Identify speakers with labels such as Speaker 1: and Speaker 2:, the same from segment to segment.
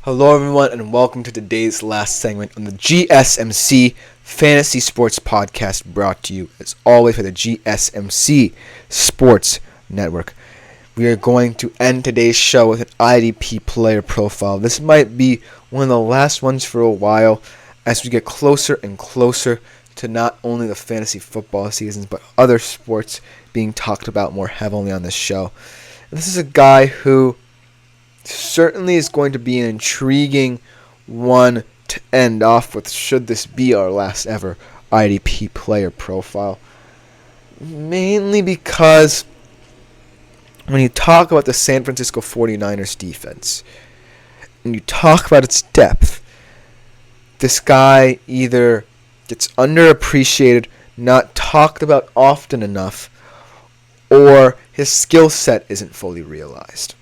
Speaker 1: Hello everyone and welcome to today's last segment on the GSMC Fantasy Sports Podcast, brought to you as always by the GSMC Sports Network. We are going to end today's show with an IDP player profile. This might be one of the last ones for a while as we get closer and closer to not only the fantasy football seasons but other sports being talked about more heavily on this show. And this is a guy who certainly is going to be an intriguing one to end off with, should this be our last ever IDP player profile. Mainly because when you talk about the San Francisco 49ers defense, and you talk about its depth, this guy either gets underappreciated, not talked about often enough, or his skill set isn't fully realized.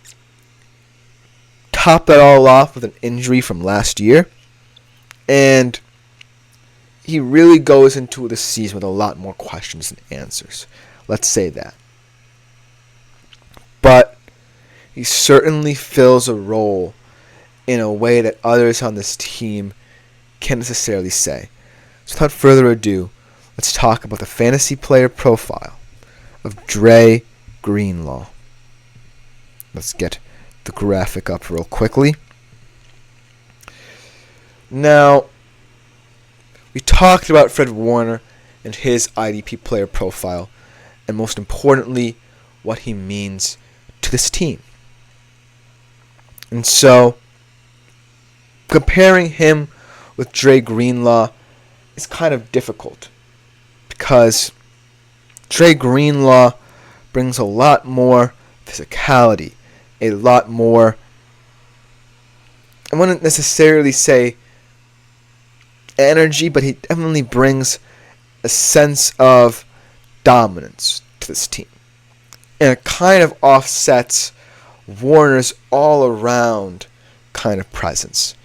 Speaker 1: Top that all off with an injury from last year, and he really goes into the season with a lot more questions than answers. Let's say that. But he certainly fills a role in a way that others on this team can't necessarily say. So without further ado, let's talk about the fantasy player profile of Dre Greenlaw. Let's get the graphic up real quickly. Now, we talked about Fred Warner and his IDP player profile, and most importantly, what he means to this team. And so, comparing him with Dre Greenlaw is kind of difficult because Dre Greenlaw brings a lot more physicality, a lot more, I wouldn't necessarily say energy, but he definitely brings a sense of dominance to this team. And it kind of offsets Warner's all-around kind of presence.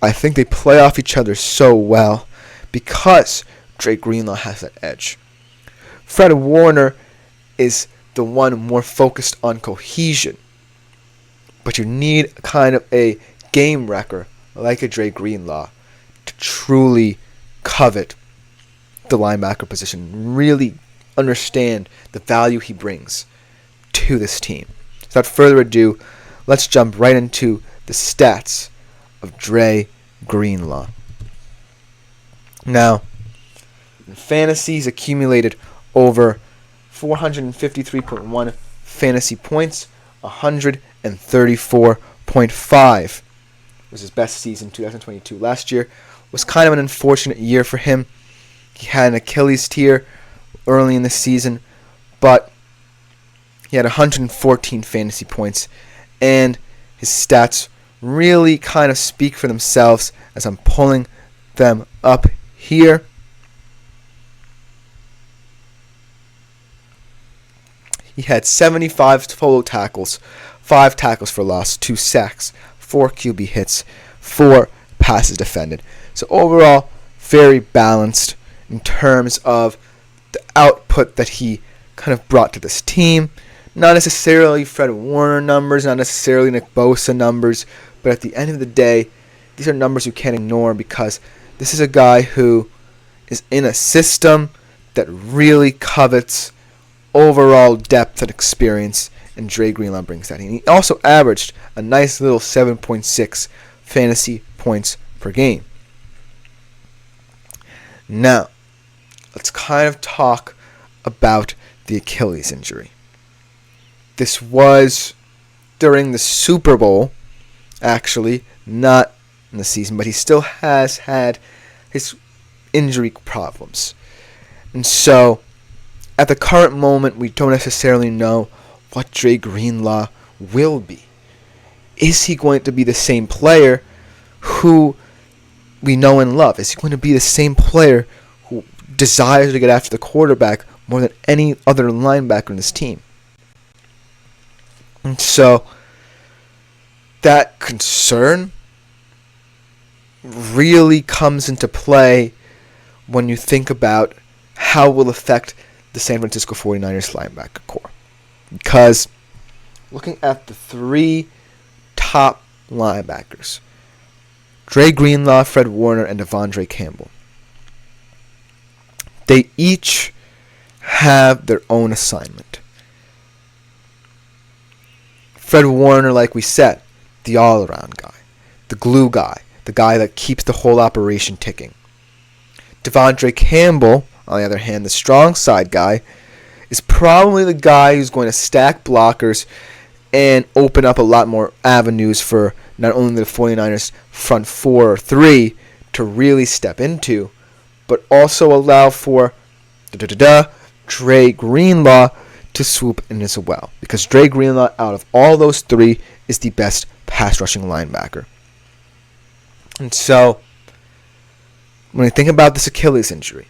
Speaker 1: I think they play off each other so well because Dre Greenlaw has that edge. Fred Warner is the one more focused on cohesion, but you need kind of a game wrecker like a Dre Greenlaw to truly covet the linebacker position, really understand the value he brings to this team. Without further ado, let's jump right into the stats of Dre Greenlaw. Now, in fantasy, he's accumulated over 453.1 fantasy points, 134.5 was his best season, 2022. Last year was kind of an unfortunate year for him. He had an Achilles tear early in the season, but he had 114 fantasy points, and his stats really kind of speak for themselves as I'm pulling them up here. He had 75 total tackles, 5 tackles for loss, 2 sacks, 4 QB hits, 4 passes defended. So overall, very balanced in terms of the output that he kind of brought to this team. Not necessarily Fred Warner numbers, not necessarily Nick Bosa numbers, but at the end of the day, these are numbers you can't ignore because this is a guy who is in a system that really covets overall depth and experience, and Dre Greenlaw brings that. And he also averaged a nice little 7.6 fantasy points per game. Now, let's kind of talk about the Achilles injury. This was during the Super Bowl, actually, not in the season, but he still has had his injury problems. And so, at the current moment, we don't necessarily know what Dre Greenlaw will be. Is he going to be the same player who we know and love? Is he going to be the same player who desires to get after the quarterback more than any other linebacker in this team? And so, that concern really comes into play when you think about how it will affect the San Francisco 49ers linebacker core. Because looking at the 3 top linebackers, Dre Greenlaw, Fred Warner, and Devondre Campbell. They each have their own assignment. Fred Warner, like we said, the all-around guy, the glue guy, the guy that keeps the whole operation ticking. Devondre Campbell, on the other hand, the strong side guy, is probably the guy who's going to stack blockers and open up a lot more avenues for not only the 49ers front 4 or 3 to really step into, but also allow for Dre Greenlaw to swoop in as well. Because Dre Greenlaw, out of all those 3, is the best pass rushing linebacker. And so, when I think about this Achilles injury,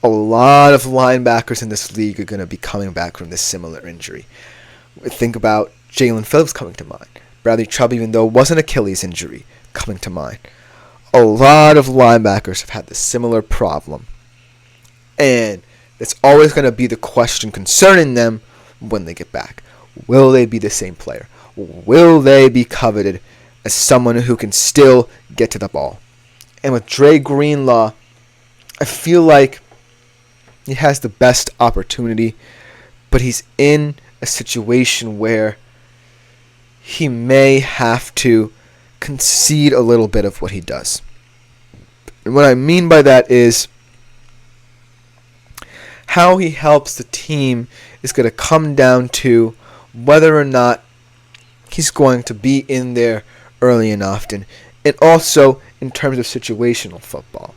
Speaker 1: a lot of linebackers in this league are going to be coming back from this similar injury. Think about Jalen Phillips coming to mind. Bradley Chubb, even though it was an Achilles injury, coming to mind. A lot of linebackers have had this similar problem. And it's always going to be the question concerning them when they get back. Will they be the same player? Will they be coveted as someone who can still get to the ball? And with Dre Greenlaw, I feel like he has the best opportunity, but he's in a situation where he may have to concede a little bit of what he does. And what I mean by that is how he helps the team is going to come down to whether or not he's going to be in there early and often, and also in terms of situational football.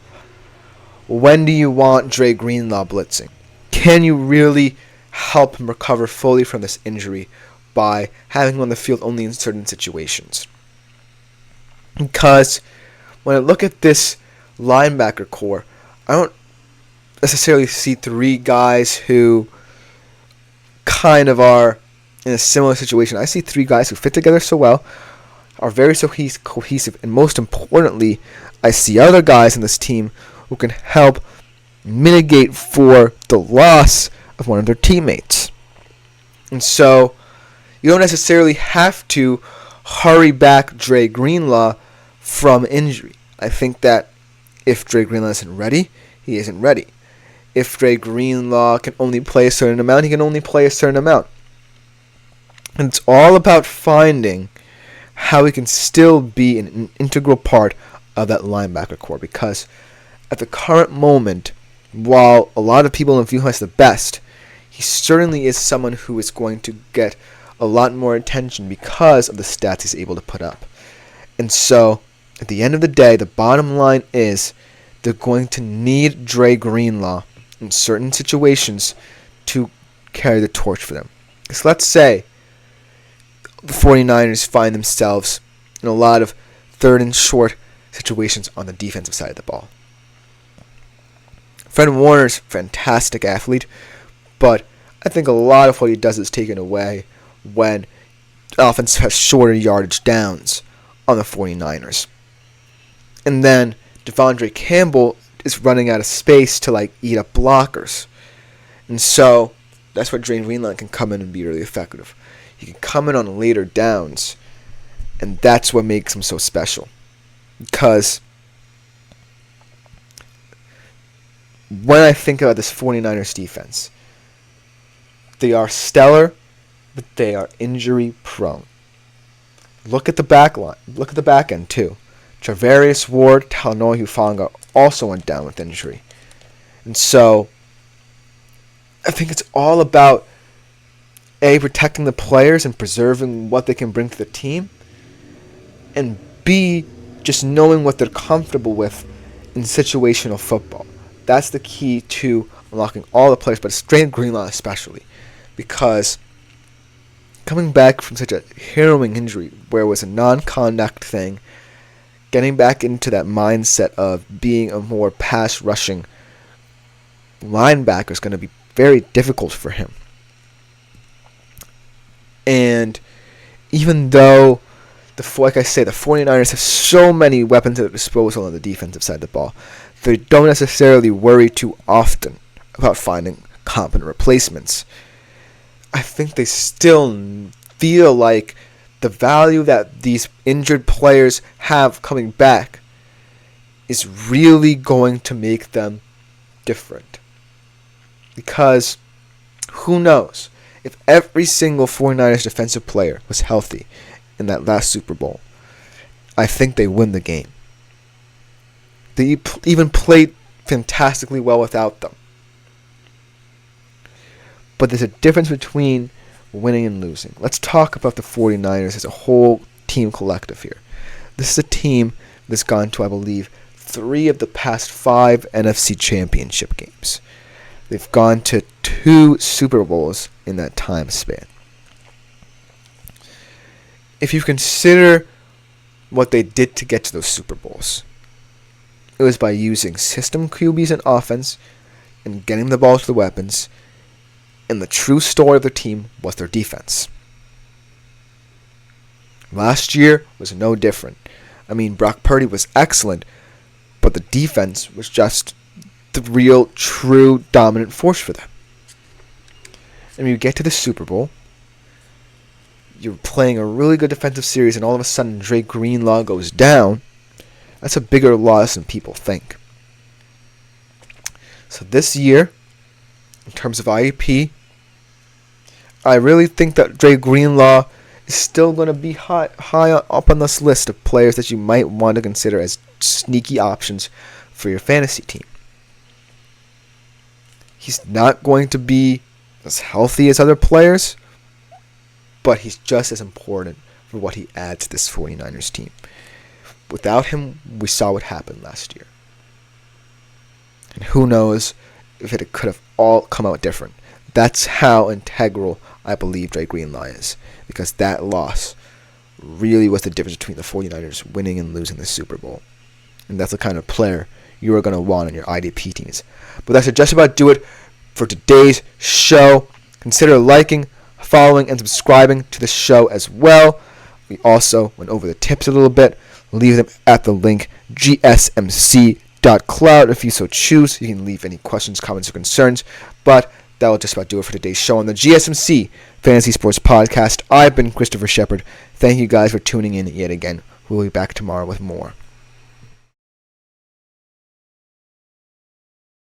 Speaker 1: When do you want Dre Greenlaw blitzing? Can you really help him recover fully from this injury by having him on the field only in certain situations? Because when I look at this linebacker core, I don't necessarily see 3 guys who kind of are in a similar situation. I see 3 guys who fit together so well, are very so cohesive, and most importantly, I see other guys in this team who can help mitigate for the loss of one of their teammates. And so, you don't necessarily have to hurry back Dre Greenlaw from injury. I think that if Dre Greenlaw isn't ready, he isn't ready. If Dre Greenlaw can only play a certain amount, he can only play a certain amount. And it's all about finding how he can still be an integral part of that linebacker core. Because at the current moment, while a lot of people don't view him as the best, he certainly is someone who is going to get a lot more attention because of the stats he's able to put up. And so, at the end of the day, the bottom line is they're going to need Dre Greenlaw in certain situations to carry the torch for them. Because let's say the 49ers find themselves in a lot of third and short situations on the defensive side of the ball. Fred Warner's a fantastic athlete, but I think a lot of what he does is taken away when the offense has shorter yardage downs on the 49ers. And then Devondre Campbell is running out of space to eat up blockers. And so that's where Dre Greenlaw can come in and be really effective. He can come in on later downs, and that's what makes him so special. Because when I think about this 49ers defense, they are stellar, but they are injury prone. Look at the back line. Look at the back end too. Travarius Ward, Talanoa Hufanga also went down with injury. And so I think it's all about A, protecting the players and preserving what they can bring to the team, and B, just knowing what they're comfortable with in situational football. That's the key to unlocking all the players, but Dre Greenlaw especially, because coming back from such a harrowing injury where it was a non-contact thing, getting back into that mindset of being a more pass-rushing linebacker is going to be very difficult for him. And even though, like I say, the 49ers have so many weapons at their disposal on the defensive side of the ball, they don't necessarily worry too often about finding competent replacements. I think they still feel like the value that these injured players have coming back is really going to make them different. Because who knows? If every single 49ers defensive player was healthy in that last Super Bowl, I think they win the game. They even played fantastically well without them. But there's a difference between winning and losing. Let's talk about the 49ers as a whole team collective here. This is a team that's gone to, I believe, 3 of the past 5 NFC championship games. They've gone to 2 Super Bowls in that time span. If you consider what they did to get to those Super Bowls, it was by using system QBs in offense and getting the ball to the weapons, and the true story of the team was their defense. Last year was no different. I mean, Brock Purdy was excellent, but the defense was just the real, true, dominant force for them. And when you get to the Super Bowl, you're playing a really good defensive series, and all of a sudden Dre Greenlaw goes down. That's a bigger loss than people think. So this year, in terms of IDP, I really think that Dre Greenlaw is still going to be high up on this list of players that you might want to consider as sneaky options for your fantasy team. He's not going to be as healthy as other players, but he's just as important for what he adds to this 49ers team. Without him, we saw what happened last year. And who knows if it could have all come out different. That's how integral I believe Dre Greenlaw is, because that loss really was the difference between the 49ers winning and losing the Super Bowl. And that's the kind of player you are going to want on your IDP teams. But that should just about do it for today's show. Consider liking, following, and subscribing to the show as well. We also went over the tips a little bit. Leave them at the link gsmc.cloud if you so choose. You can leave any questions, comments, or concerns. But that will just about do it for today's show on the GSMC Fantasy Sports Podcast. I've been Christopher Shepard. Thank you guys for tuning in yet again. We'll be back tomorrow with more.